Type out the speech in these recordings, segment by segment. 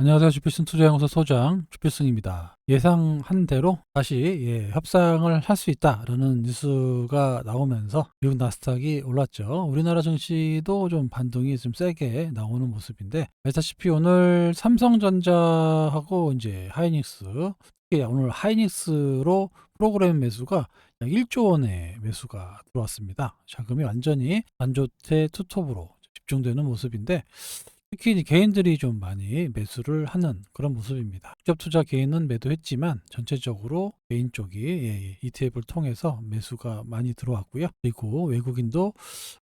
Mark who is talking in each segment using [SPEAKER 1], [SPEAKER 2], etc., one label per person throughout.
[SPEAKER 1] 안녕하세요. 주필승 투자연구소 소장 주필승입니다. 예상한 대로 다시 협상을 할 수 있다라는 뉴스가 나오면서 미국 나스닥이 올랐죠. 우리나라 증시도 좀 반등이 좀 세게 나오는 모습인데, 알다시피 오늘 삼성전자하고 이제 하이닉스, 특히 오늘 하이닉스로 프로그램 매수가 약 1조 원의 매수가 들어왔습니다. 자금이 완전히 반도체 투톱으로 집중되는 모습인데, 특히 이제 개인들이 좀 많이 매수를 하는 그런 모습입니다. 직접 투자 개인은 매도했지만 전체적으로 개인 쪽이 ETF를 통해서 매수가 많이 들어왔고요. 그리고 외국인도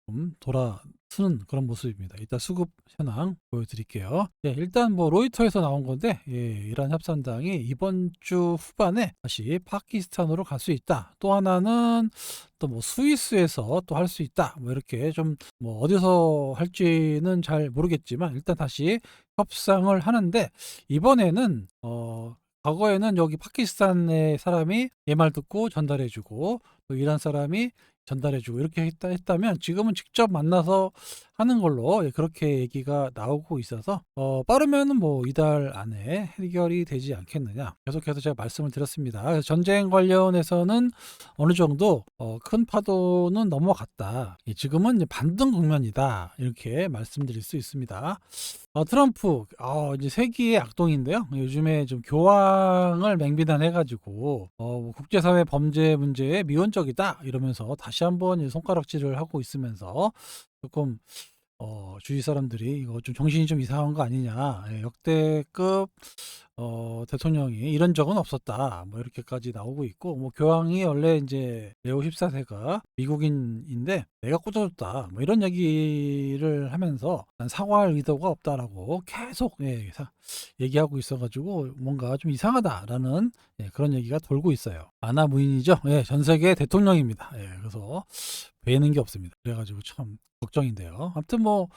[SPEAKER 1] 좀 돌아서는 그런 모습입니다. 이따 수급 현황 보여드릴게요. 일단 뭐 로이터에서 나온 건데, 이란 협상당이 이번 주 후반에 다시 파키스탄으로 갈 수 있다. 또 하나는 또 뭐 스위스에서 또 할 수 있다. 뭐 이렇게 좀 뭐 어디서 할지는 잘 모르겠지만 일단 다시 협상을 하는데, 이번에는 과거에는 여기 파키스탄의 사람이 얘 말 듣고 전달해주고 또 이란 사람이 전달해주고 이렇게 했다면, 지금은 직접 만나서 하는 걸로 그렇게 얘기가 나오고 있어서 빠르면은 뭐 이달 안에 해결이 되지 않겠느냐, 계속해서 제가 말씀을 드렸습니다. 그래서 전쟁 관련해서는 어느 정도 큰 파도는 넘어갔다. 지금은 이제 반등 국면이다. 이렇게 말씀드릴 수 있습니다. 트럼프, 이제 세기의 악동인데요. 요즘에 좀 교황을 맹비난해가지고 뭐 국제사회 범죄 문제에 미온적이다 이러면서 다시 한번 손가락질을 하고 있으면서 조금 주위 사람들이 이거 좀 정신이 좀 이상한 거 아니냐, 역대급 대통령이 이런 적은 없었다, 뭐 이렇게까지 나오고 있고, 뭐 교황이 원래 이제 레오 14세가 미국인인데 내가 꽂아줬다, 뭐 이런 얘기를 하면서 난 사과할 의도가 없다라고 계속 얘기하고 있어가지고 뭔가 좀 이상하다라는 그런 얘기가 돌고 있어요. 아나무인이죠. 전 세계 대통령입니다. 그래서 배는 게 없습니다. 그래가지고 참 걱정인데요. 아무튼 뭐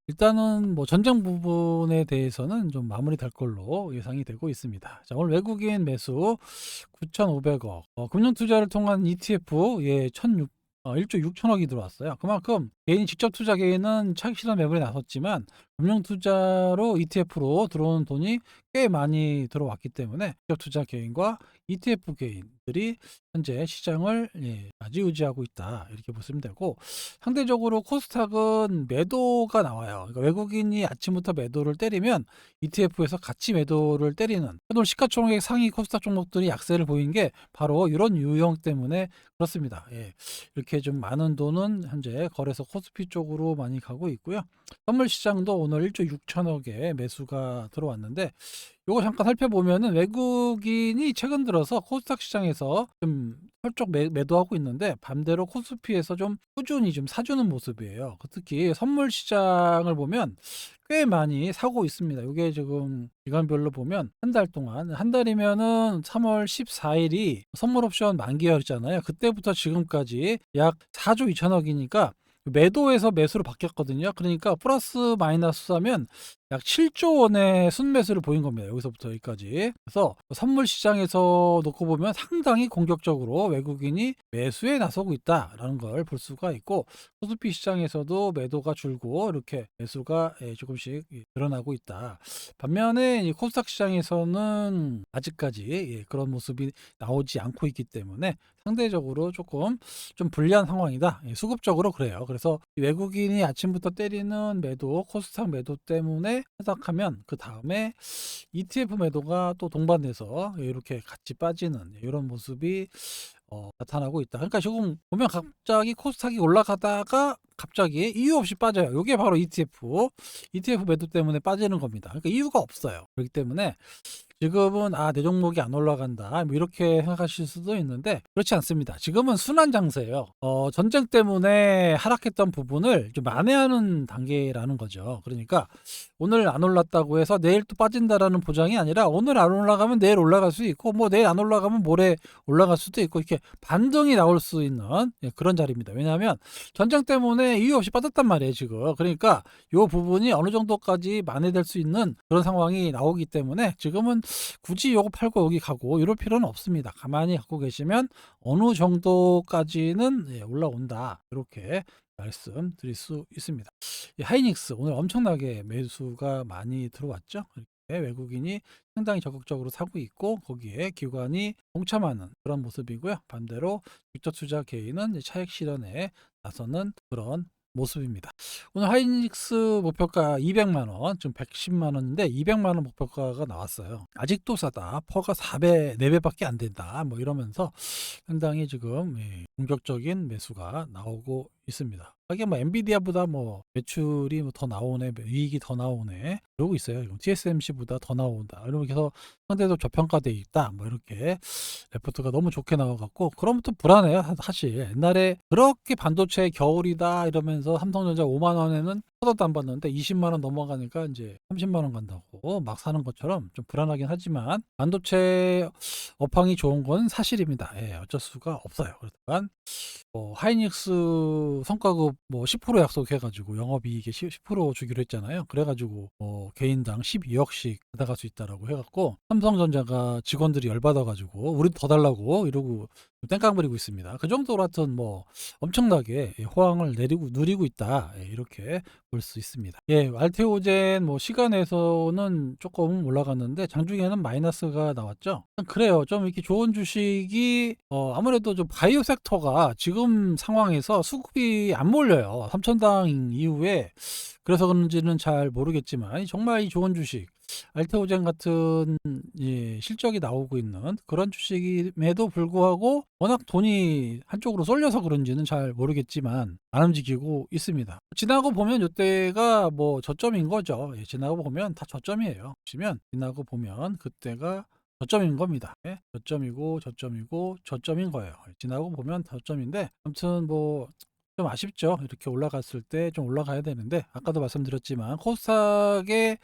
[SPEAKER 1] 일단은 뭐 전쟁 부분에 대해서는 좀 마무리될 걸로 예상이 되고 있습니다. 자, 오늘 외국인 매수 9,500억, 금융투자를 통한 ETF 1조 6천억이 들어왔어요. 그만큼 개인 직접 투자 개인은 차익 실현 매물에 나섰지만 금융투자로 ETF로 들어오는 돈이 꽤 많이 들어왔기 때문에 직접 투자 개인과 ETF 개인들이 현재 시장을 좌지우지하고 있다, 이렇게 보시면 되고, 상대적으로 코스닥은 매도가 나와요. 그러니까 외국인이 아침부터 매도를 때리면 ETF에서 같이 매도를 때리는, 오늘 시가총액 상위 코스닥 종목들이 약세를 보인 게 바로 이런 유형 때문에 그렇습니다. 이렇게 좀 많은 돈은 현재 거래소 코스피 쪽으로 많이 가고 있고요. 선물 시장도 오늘 1조 6천억의 매수가 들어왔는데, 요거 잠깐 살펴보면은 외국인이 최근 들어서 코스닥 시장에서 좀 펄쩍 매도하고 있는데, 반대로 코스피에서 좀 꾸준히 좀 사주는 모습이에요. 특히 선물 시장을 보면 꽤 많이 사고 있습니다. 이게 지금 기간별로 보면 한 달 동안, 한 달이면은 3월 14일이 선물 옵션 만기였잖아요. 그때부터 지금까지 약 4조 2천억이니까 매도에서 매수로 바뀌었거든요. 그러니까 플러스 마이너스 하면 약 7조 원의 순매수를 보인 겁니다. 여기서부터 여기까지. 그래서 선물 시장에서 놓고 보면 상당히 공격적으로 외국인이 매수에 나서고 있다라는 걸 볼 수가 있고, 코스피 시장에서도 매도가 줄고 이렇게 매수가 조금씩 드러나고 있다. 반면에 이 코스닥 시장에서는 아직까지 그런 모습이 나오지 않고 있기 때문에 상대적으로 조금 좀 불리한 상황이다. 수급적으로 그래요. 그래서 외국인이 아침부터 때리는 매도, 코스닥 매도 때문에 하락하면 그 다음에 ETF 매도가 또 동반돼서 이렇게 같이 빠지는 이런 모습이 나타나고 있다. 그러니까 지금 보면 갑자기 코스닥이 올라가다가 갑자기 이유 없이 빠져요. 이게 바로 ETF 매도 때문에 빠지는 겁니다. 그러니까 이유가 없어요. 그렇기 때문에 지금은 내 종목이 안 올라간다, 뭐 이렇게 생각하실 수도 있는데 그렇지 않습니다. 지금은 순환 장세예요. 전쟁 때문에 하락했던 부분을 좀 만회하는 단계라는 거죠. 그러니까 오늘 안 올랐다고 해서 내일 또 빠진다라는 보장이 아니라, 오늘 안 올라가면 내일 올라갈 수 있고, 뭐 내일 안 올라가면 모레 올라갈 수도 있고, 이렇게 반등이 나올 수 있는 그런 자리입니다. 왜냐하면 전쟁 때문에 이유 없이 빠졌단 말이에요, 지금. 그러니까 이 부분이 어느 정도까지 만회될 수 있는 그런 상황이 나오기 때문에 지금은 굳이 요거 팔고 여기 가고 이럴 필요는 없습니다. 가만히 갖고 계시면 어느 정도까지는 올라온다, 이렇게 말씀드릴 수 있습니다. 하이닉스 오늘 엄청나게 매수가 많이 들어왔죠. 외국인이 상당히 적극적으로 사고 있고 거기에 기관이 동참하는 그런 모습이고요. 반대로 빅터 투자 개인은 이제 차익 실현에 나서는 그런 모습입니다. 오늘 하이닉스 목표가 200만 원, 지금 110만 원인데 200만 원 목표가가 나왔어요. 아직도 싸다. 퍼가 4배, 4배밖에 안 된다. 뭐 이러면서 상당히 지금 공격적인 매수가 나오고 있습니다. 하긴 뭐 엔비디아보다 뭐 매출이 뭐 더 나오네, 이익이 더 나오네, 그러고 있어요. TSMC보다 더 나온다. 이렇게 해서 상대도 저평가돼 있다. 뭐 이렇게 레포트가 너무 좋게 나와갖고 그러면 또 불안해요. 사실 옛날에 그렇게 반도체 겨울이다 이러면서 삼성전자 5만 원에는 쳐다도 안 봤는데 20만 원 넘어가니까 이제 30만 원 간다고 막 사는 것처럼 좀 불안하긴 하지만 반도체 업황이 좋은 건 사실입니다. 예, 어쩔 수가 없어요. 그렇지만 하이닉스 성과급 뭐 10% 약속해가지고 영업이익에 10% 주기로 했잖아요. 그래가지고 개인당 12억씩 받아갈 수 있다라고 해갖고 삼성전자가 직원들이 열받아가지고 우리 더 달라고 이러고 땡깡 부리고 있습니다. 그 정도로 하여튼 뭐 엄청나게 호황을 누리고 있다, 이렇게 볼 수 있습니다. 예, 알테오젠 뭐 시간에서는 조금 올라갔는데 장중에는 마이너스가 나왔죠. 그래요. 좀 이렇게 좋은 주식이 아무래도 좀 바이오 섹터가 지금 상황에서 수급이 안 몰려요. 3천당 이후에. 그래서 그런지는 잘 모르겠지만 정말 이 좋은 주식 알테오젠 같은 실적이 나오고 있는 그런 주식임에도 불구하고 워낙 돈이 한쪽으로 쏠려서 그런지는 잘 모르겠지만 안 움직이고 있습니다. 지나고 보면 이때가 뭐 저점인 거죠. 지나고 보면 다 저점이에요. 보시면 지나고 보면 그때가 저점인 겁니다. 저점이고 저점이고 저점인 거예요. 지나고 보면 저점인데 아무튼 뭐 좀 아쉽죠. 이렇게 올라갔을 때 좀 올라가야 되는데 아까도 말씀드렸지만 코스닥의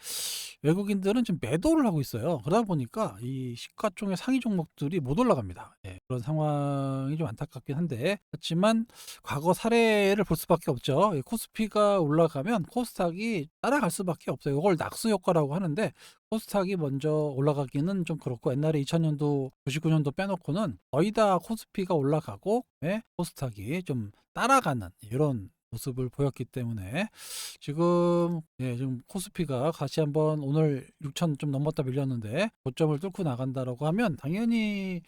[SPEAKER 1] 외국인들은 지금 매도를 하고 있어요. 그러다 보니까 이 시가총액 상위 종목들이 못 올라갑니다. 그런 상황이 좀 안타깝긴 한데 그렇지만 과거 사례를 볼 수밖에 없죠. 코스피가 올라가면 코스닥이 따라갈 수밖에 없어요. 이걸 낙수 효과라고 하는데 코스닥이 먼저 올라가기는 좀 그렇고 옛날에 2000년도 99년도 빼놓고는 거의 다 코스피가 올라가고 코스닥이 좀 따라가는 이런 모습을 보였기 때문에 지금 코스피가 다시 한번 오늘 6천 좀 넘었다 밀렸는데 고점을 뚫고 나간다라고 하면 당연히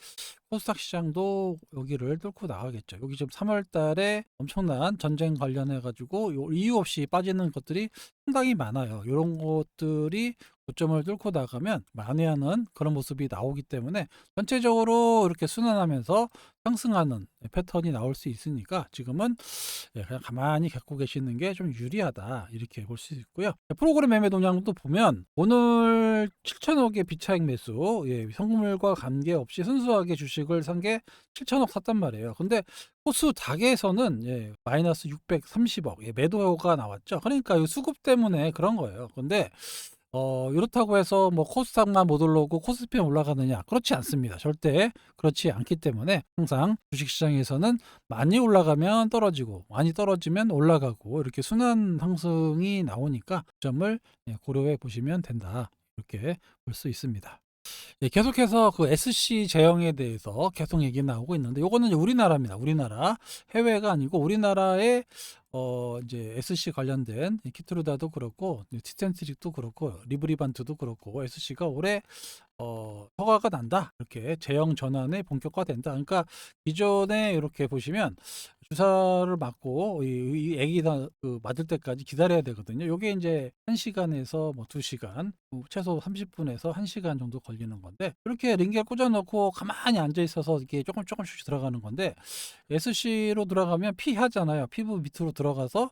[SPEAKER 1] 코스닥 시장도 여기를 뚫고 나가겠죠. 여기 지금 3월 달에 엄청난 전쟁 관련해 가지고 이유 없이 빠지는 것들이 상당히 많아요. 이런 것들이 고점을 뚫고 나가면 만회하는 그런 모습이 나오기 때문에 전체적으로 이렇게 순환하면서 상승하는 패턴이 나올 수 있으니까 지금은 그냥 가만히 갖고 계시는 게 좀 유리하다, 이렇게 볼 수 있고요. 프로그램 매매 동향도 보면 오늘 7천억의 비차익 매수, 현금물과 관계없이 순수하게 주식을 산 게 7천억 샀단 말이에요. 근데 코스닥에서는 마이너스 630억 매도가 나왔죠. 그러니까 이 수급 때문에 그런 거예요. 근데 이렇다고 해서 뭐 코스닥만 못 올라오고 코스피만 올라가느냐? 그렇지 않습니다. 절대 그렇지 않기 때문에 항상 주식시장에서는 많이 올라가면 떨어지고 많이 떨어지면 올라가고 이렇게 순환 상승이 나오니까 그 점을 고려해 보시면 된다, 이렇게 볼 수 있습니다. 계속해서 그 SC 제형에 대해서 계속 얘기 나오고 있는데 요거는 이제 우리나라입니다. 우리나라, 해외가 아니고 우리나라의 이제 SC 관련된 키트루다도 그렇고 티센트릭도 그렇고 리브리반트도 그렇고 SC가 올해 허가가 난다, 이렇게 제형 전환에 본격화된다. 그러니까 기존에 이렇게 보시면 주사를 맞고 이 애기 다 맞을 때까지 기다려야 되거든요. 요게 이제 1시간에서 뭐 2시간, 최소 30분에서 1시간 정도 걸리는 건데 이렇게 링겔 꽂아 놓고 가만히 앉아 있어서 이게 조금씩 들어가는 건데 SC로 들어가면 피하잖아요. 피부 밑으로 들어가서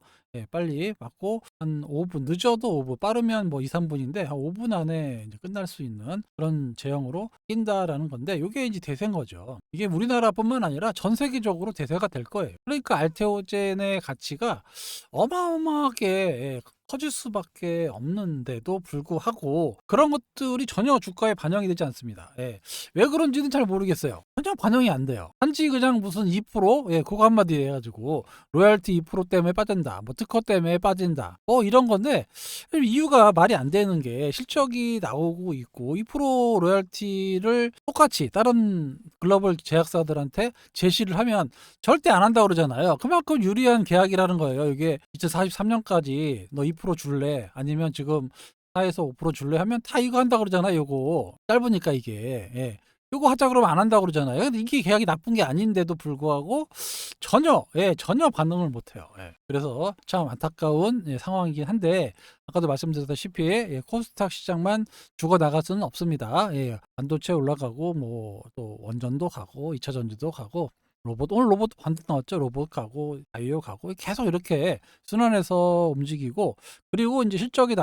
[SPEAKER 1] 빨리 맞고 한 5분, 늦어도 5분, 빠르면 뭐 2, 3분인데 한 5분 안에 이제 끝날 수 있는 그런 제형으로 낀다라는 건데 이게 이제 대세인 거죠. 이게 우리나라뿐만 아니라 전 세계적으로 대세가 될 거예요. 그러니까 알테오젠의 가치가 어마어마하게 커질 수밖에 없는데도 불구하고 그런 것들이 전혀 주가에 반영이 되지 않습니다. 왜 그런지는 잘 모르겠어요. 전혀 반영이 안 돼요. 단지 그냥 무슨 2%, 그거 한마디 해가지고 로열티 2% 때문에 빠진다, 뭐 특허 때문에 빠진다, 뭐 이런 건데 이유가 말이 안 되는 게 실적이 나오고 있고 2% 로열티를 똑같이 다른 글로벌 제약사들한테 제시를 하면 절대 안 한다고 그러잖아요. 그만큼 유리한 계약이라는 거예요. 이게 2043년까지 너 2% 줄래? 아니면 지금 4에서 5% 줄래 하면 다 이거 한다 그러잖아요, 요거. 짧으니까 이게. 예. 요거 하자 그러면 안 한다 그러잖아요. 근데 이게 계약이 나쁜 게 아닌데도 불구하고 전혀 반응을 못 해요. 예. 그래서 참 안타까운 상황이긴 한데, 아까도 말씀드렸다시피 코스닥 시장만 죽어나갈 수는 없습니다. 예. 반도체 올라가고 뭐 또 원전도 가고 2차 전지도 가고 오늘 로봇 반도 나왔죠. 로봇 가고 바이오 가고 계속 이렇게 순환해서 움직이고, 그리고 이제 실적이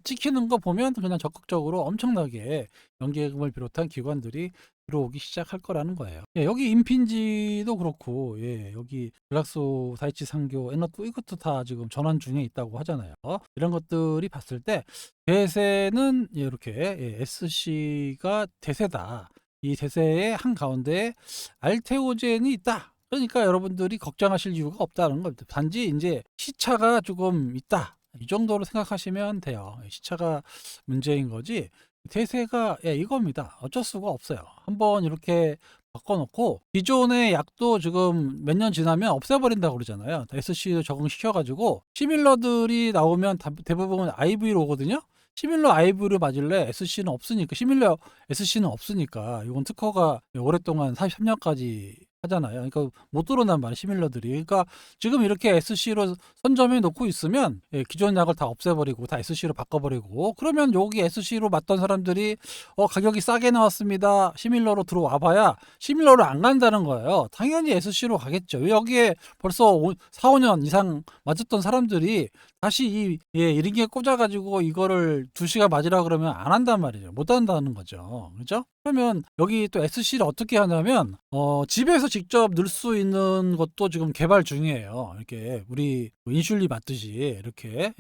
[SPEAKER 1] 찍히는 거 보면 그냥 적극적으로 엄청나게 연계금을 비롯한 기관들이 들어오기 시작할 거라는 거예요. 예, 여기 인핀지도 그렇고, 예, 여기 블락소, 다이치 상교, 에너투 이것도 다 지금 전환 중에 있다고 하잖아요. 이런 것들이 봤을 때 대세는 이렇게 SC가 대세다. 이 대세의 한가운데 알테오젠이 있다. 그러니까 여러분들이 걱정하실 이유가 없다는 겁니다. 단지 이제 시차가 조금 있다. 이 정도로 생각하시면 돼요. 시차가 문제인 거지. 대세가 이겁니다. 어쩔 수가 없어요. 한번 이렇게 바꿔놓고 기존의 약도 지금 몇 년 지나면 없애버린다고 그러잖아요. SC도 적응시켜가지고 시밀러들이 나오면 대부분 IV로 오거든요. 시밀러 IV로 맞을래 SC는 없으니까 이건 특허가 오랫동안 43년까지 하잖아요. 그러니까 못 들어온단 말이에요, 시밀러들이. 그러니까 지금 이렇게 SC로 선점해 놓고 있으면 기존 약을 다 없애버리고 다 SC로 바꿔버리고, 그러면 여기 SC로 맞던 사람들이 가격이 싸게 나왔습니다, 시밀러로 들어와 봐야 시밀러로 안 간다는 거예요. 당연히 SC로 가겠죠. 여기에 벌써 4, 5년 이상 맞았던 사람들이 다시 이rin기에 꽂아가지고 이거를 2시간 맞으라 그러면 안 한단 말이죠. 못 한다는 거죠. 그죠? 그러면 여기 또 SC를 어떻게 하냐면 집에서 직접 넣을 수 있는 것도 지금 개발 중이에요. 이렇게 우리 인슐린 맞듯이 이렇게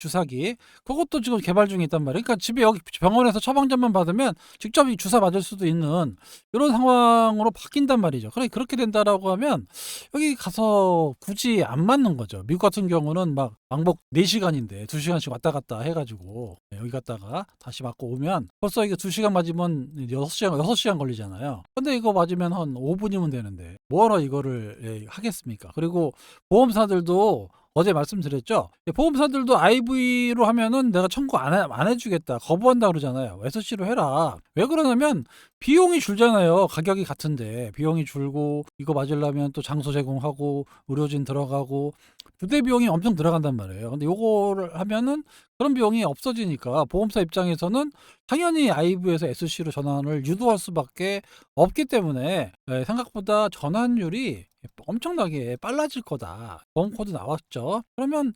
[SPEAKER 1] 주사기, 그것도 지금 개발 중에 있단 말이에요. 그러니까 집에 여기 병원에서 처방전만 받으면 직접 이 주사 맞을 수도 있는 이런 상황으로 바뀐단 말이죠. 그래, 그렇게 된다라고 하면 여기 가서 굳이 안 맞는 거죠. 미국 같은 경우는 막 왕복 4시간인데 2시간씩 왔다 갔다 해가지고 여기 갔다가 다시 맞고 오면 벌써 이게 2시간 맞으면 6시간 걸리잖아요. 근데 이거 맞으면 한 5분이면 되는데 뭐하러 이거를 하겠습니까? 그리고 보험사들도 어제 말씀드렸죠. 보험사들도 IV로 하면은 내가 청구 안 해주겠다, 거부한다 그러잖아요. SC로 해라. 왜 그러냐면 비용이 줄잖아요. 가격이 같은데 비용이 줄고, 이거 맞으려면 또 장소 제공하고 의료진 들어가고 부대 비용이 엄청 들어간단 말이에요. 근데 요거를 하면은 그런 비용이 없어지니까 보험사 입장에서는 당연히 IV에서 SC로 전환을 유도할 수밖에 없기 때문에 생각보다 전환율이 엄청나게 빨라질 거다. 보험 코드 나왔죠. 그러면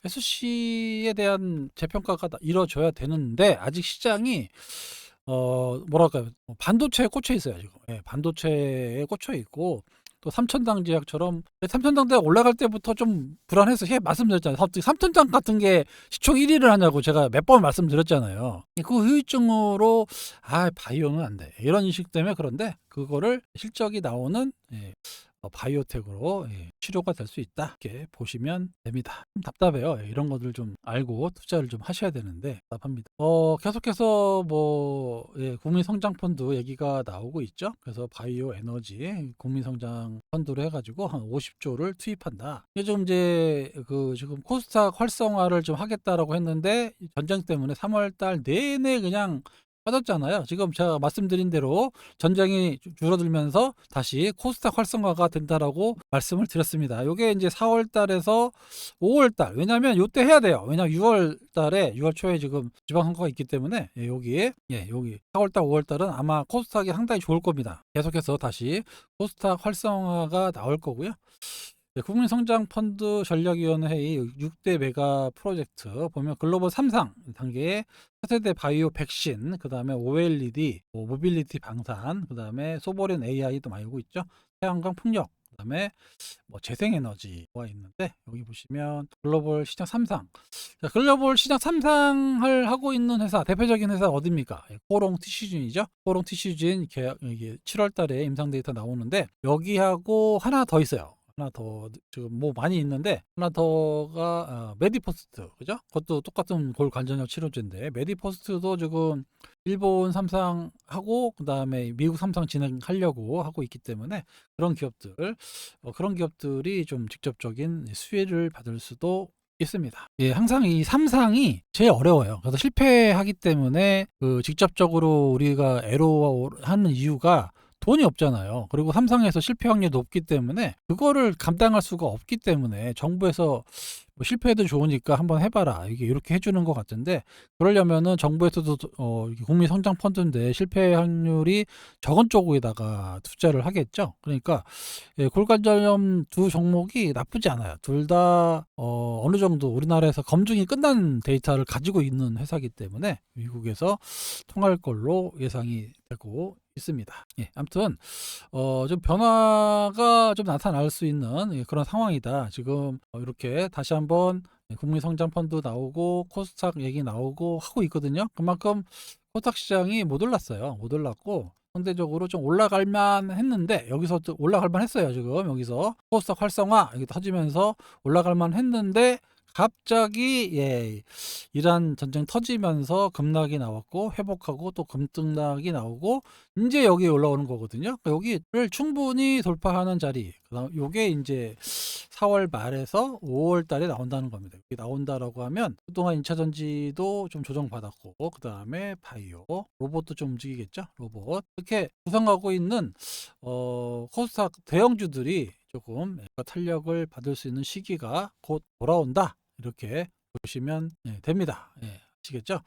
[SPEAKER 1] SC에 대한 재평가가 이루어져야 되는데 아직 시장이 뭐랄까요, 반도체에 꽂혀 있어요 지금. 반도체에 꽂혀 있고, 또 삼천당 제약처럼 삼천당 대학 올라갈 때부터 좀 불안해서 말씀드렸잖아요. 갑자기 삼천당 같은 게 시총 1위를 하냐고 제가 몇 번 말씀드렸잖아요. 그 후유증으로 바이오는 안 돼, 이런 인식 때문에. 그런데 그거를 실적이 나오는 바이오텍으로 치료가 될 수 있다, 이렇게 보시면 됩니다. 좀 답답해요. 이런 것들 좀 알고 투자를 좀 하셔야 되는데 답답합니다. 계속해서 국민성장펀드 얘기가 나오고 있죠. 그래서 바이오 에너지 국민성장 펀드로 해가지고 한 50조를 투입한다. 이게 지금 코스닥 활성화를 좀 하겠다라고 했는데 전쟁 때문에 3월달 내내 그냥 빠졌잖아요. 지금 제가 말씀드린 대로 전쟁이 줄어들면서 다시 코스닥 활성화가 된다라고 말씀을 드렸습니다. 이게 이제 4월 달에서 5월 달, 왜냐면 요때 해야 돼요. 왜냐면 6월 달에 6월 초에 지금 지방선거가 있기 때문에 여기 4월 달, 5월 달은 아마 코스닥이 상당히 좋을 겁니다. 계속해서 다시 코스닥 활성화가 나올 거고요. 국민성장펀드 전략위원회의 6대 메가 프로젝트 보면 글로벌 3상 단계에 차세대 바이오 백신, 그 다음에 OLED, 모빌리티 방산, 그 다음에 소버린 AI도 많이 오고 있죠. 태양광 풍력, 그 다음에 재생에너지가 있는데, 여기 보시면 글로벌 시장 3상. 글로벌 시장 3상을 하고 있는 회사, 대표적인 회사 어디입니까? 코롱 티슈진이죠. 코롱 티슈진 계약, 이게 7월 달에 임상 데이터 나오는데, 여기하고 하나 더 있어요. 하나 더 지금 많이 있는데, 하나 더가 메디포스트, 그죠? 그것도 똑같은 골관절염 치료제인데, 메디포스트도 지금 일본 3상 하고 그 다음에 미국 3상 진행하려고 하고 있기 때문에 그런 기업들이 좀 직접적인 수혜를 받을 수도 있습니다. 예, 항상 이 3상이 제일 어려워요. 그래서 실패하기 때문에 직접적으로 우리가 애로하는 이유가 돈이 없잖아요. 그리고 3상에서 실패 확률이 높기 때문에 그거를 감당할 수가 없기 때문에 정부에서 뭐 실패해도 좋으니까 한번 해봐라 이게 이렇게 해주는 것 같은데, 그러려면은 정부에서도 이게 국민성장펀드인데 실패 확률이 적은 쪽에다가 투자를 하겠죠. 그러니까 예, 골관절염 두 종목이 나쁘지 않아요. 둘 다 어느 정도 우리나라에서 검증이 끝난 데이터를 가지고 있는 회사이기 때문에 미국에서 통할 걸로 예상이 되고 있습니다. 예, 아무튼 좀 변화가 좀 나타날 수 있는 예, 그런 상황이다. 지금 이렇게 다시 한번 국민성장펀드 나오고 코스닥 얘기 나오고 하고 있거든요. 그만큼 코스닥 시장이 못 올랐어요. 못 올랐고 상대적으로 좀 올라갈 만 했는데, 여기서 또 올라갈 만 했어요. 지금 여기서 코스닥 활성화 여기 터지면서 올라갈 만 했는데 갑자기 예, 이란 전쟁 터지면서 급락이 나왔고 회복하고 또 급등락이 나오고 이제 여기 올라오는 거거든요. 그러니까 여기를 충분히 돌파하는 자리, 그다음 요게 이제 4월 말에서 5월 달에 나온다는 겁니다. 여기 나온다라고 하면 그동안 2차 전지도 좀 조정받았고 그다음에 바이오, 로봇도 좀 움직이겠죠. 로봇 이렇게 구성하고 있는 코스닥 대형주들이 조금 탄력을 받을 수 있는 시기가 곧 돌아온다. 이렇게 보시면 됩니다. 예, 아시겠죠?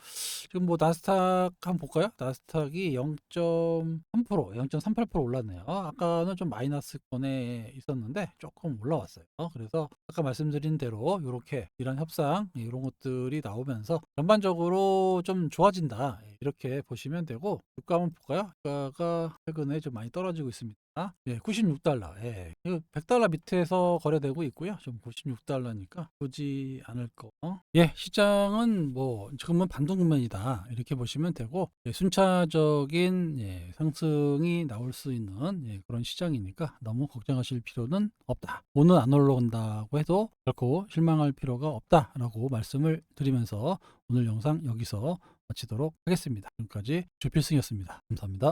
[SPEAKER 1] 지금 뭐 나스닥 한번 볼까요? 나스닥이 0.3%, 0.38% 올랐네요. 아까는 좀 마이너스권에 있었는데 조금 올라왔어요. 그래서 아까 말씀드린 대로 이렇게 이런 협상 이런 것들이 나오면서 전반적으로 좀 좋아진다. 이렇게 보시면 되고, 유가 한번 볼까요? 유가가 최근에 좀 많이 떨어지고 있습니다. 예, 96달러. 예. 이거 100달러 밑에서 거래되고 있고요. 좀 96달러니까 보지 않을 거. 예, 시장은 뭐 지금은 반등 국면이다. 이렇게 보시면 되고, 예, 순차적인 예, 상승이 나올 수 있는 예, 그런 시장이니까 너무 걱정하실 필요는 없다. 오늘 안 올라온다고 해도 결코 실망할 필요가 없다라고 말씀을 드리면서 오늘 영상 여기서 마치도록 하겠습니다. 지금까지 조필승이었습니다. 감사합니다.